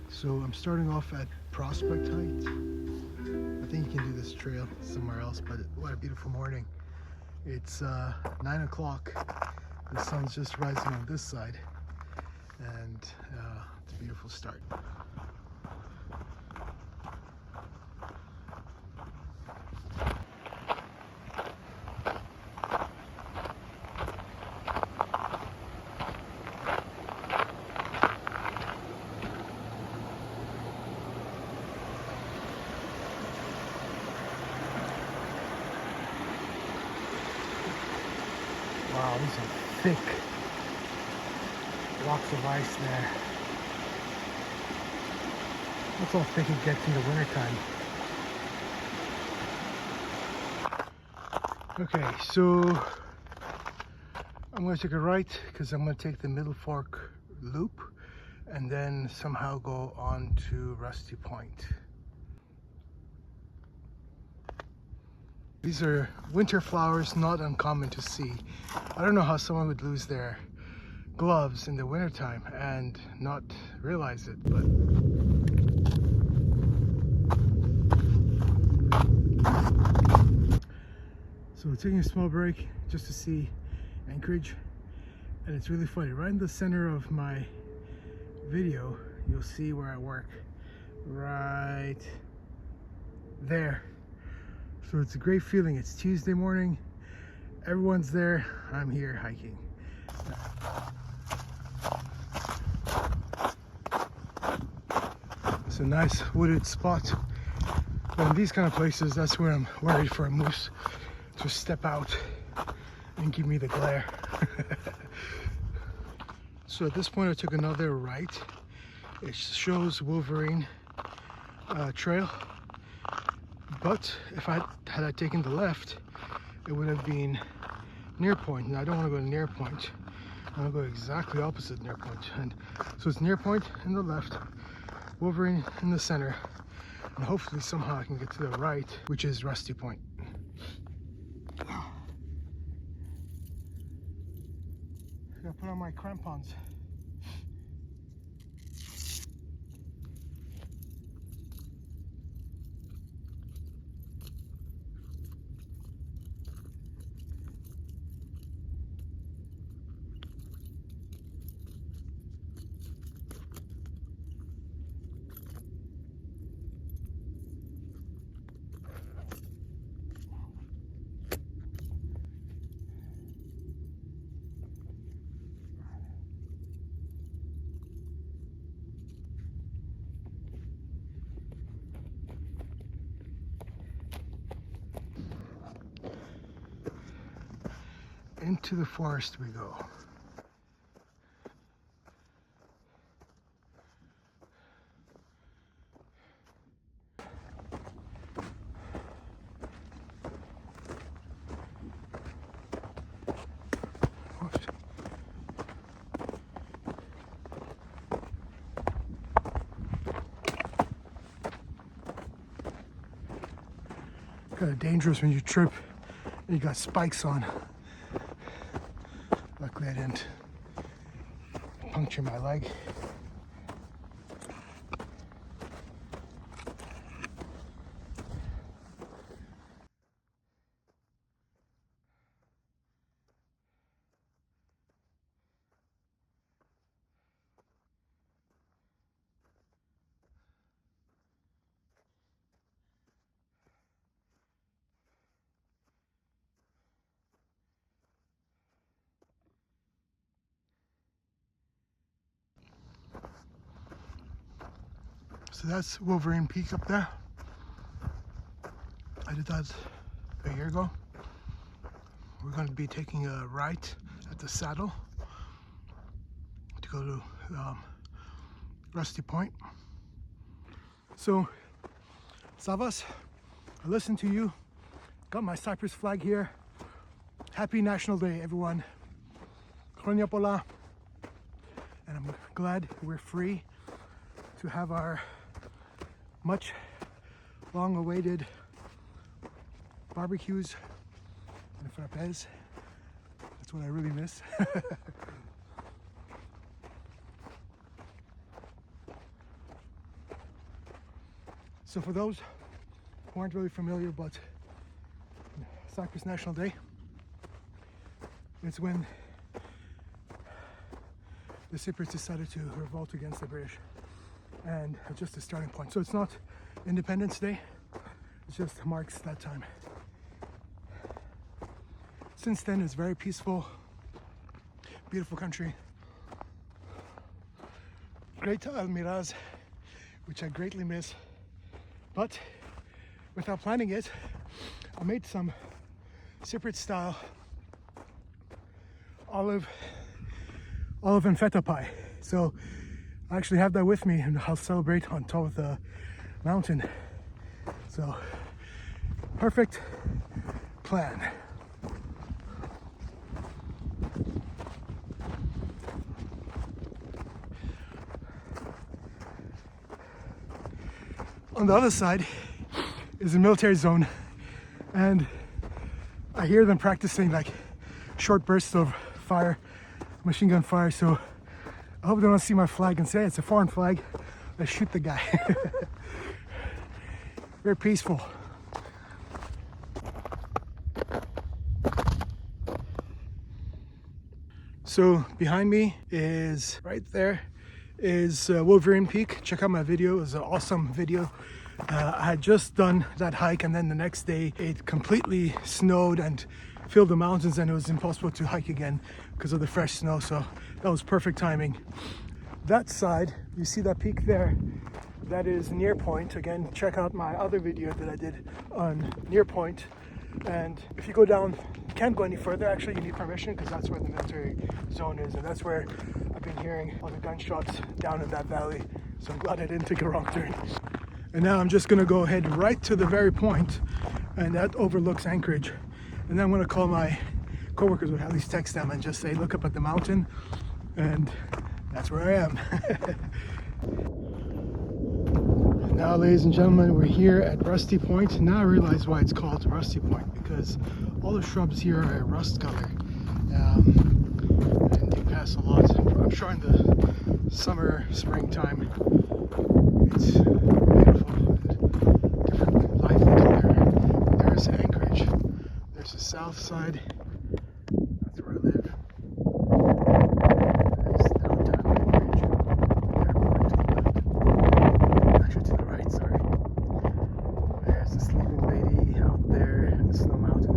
So I'm starting off at Prospect Height. I think you can do this trail somewhere else, but what a beautiful morning. It's 9 o'clock. The sun's just rising on this side, and it's a beautiful start. Wow, these are thick blocks of ice there. That's how thick it gets in the wintertime. Okay, so I'm going to take a right because I'm going to take the Middle Fork loop and then somehow go on to Rusty Point. These are winter flowers, not uncommon to see. I don't know how someone would lose their gloves in the wintertime and not realize it, but so we're taking a small break just to see Anchorage, and it's really funny. Right in the center of my video, you'll see where I work, right there. So it's a great feeling. It's Tuesday morning, everyone's there, I'm here hiking. It's a nice wooded spot, but in these kind of places, that's where I'm worried for a moose to step out and give me the glare. So at this point I took another right. It shows Wolverine trail, but if I had taken the left, it would have been near point, and I don't want to go near point. I want to go exactly opposite near point. And so it's near point in the left, Wolverine in the center, and hopefully somehow I can get to the right, which is Rusty Point. I gotta put on my crampons. Into the forest we go. Kind of dangerous when you trip and you got spikes on. Luckily I didn't puncture my leg. So that's Wolverine Peak up there. I did that a year ago. We're going to be taking a right at the saddle to go to Rusty Point. So, Savas, I listened to you. Got my Cypress flag here. Happy National Day, everyone. Kronya Pola. And I'm glad we're free to have our much long-awaited barbecues and frappes what I really miss. So for those who aren't really familiar, but Cyprus National Day, it's when the Cypriots decided to revolt against the British, and it's just a starting point. So it's not Independence Day, it just marks that time. Since then, it's very peaceful, beautiful country. Great Almiraz, which I greatly miss. But without planning it, I made some Cypriot style olive and feta pie. So I actually have that with me, and I'll celebrate on top of the mountain. So perfect plan. On the other side is a military zone, and I hear them practicing like short bursts of fire, machine gun fire. So I hope they don't see my flag and say it's a foreign flag. Let's shoot the guy. Very peaceful. So behind me is, right there, is Wolverine Peak. Check out my video, it was an awesome video. I had just done that hike, and then the next day it completely snowed and filled the mountains, and it was impossible to hike again because of the fresh snow. So that was perfect timing. That side, you see that peak there, that is Near Point. Again, check out my other video that I did on Near Point. And if you go down, you can't go any further. Actually, you need permission because that's where the military zone is, and that's where I've been hearing all the gunshots down in that valley. So I'm glad I didn't take a wrong turn. And now I'm just gonna go ahead right to the very point, and that overlooks Anchorage. And then I'm gonna call my coworkers, or at least text them, and just say, look up at the mountain, and that's where I am. Now, ladies and gentlemen, we're here at Rusty Point. Now I realize why it's called Rusty Point, because all the shrubs here are rust color, and they pass a lot. I'm sure in the summer, springtime, it's beautiful, different lively color. There's Anchorage. There's the south side. That's where I live. There's downtown Anchorage. Airport to the left. Actually, to the right, sorry. There's the sleeping lady out there in the snow mountains.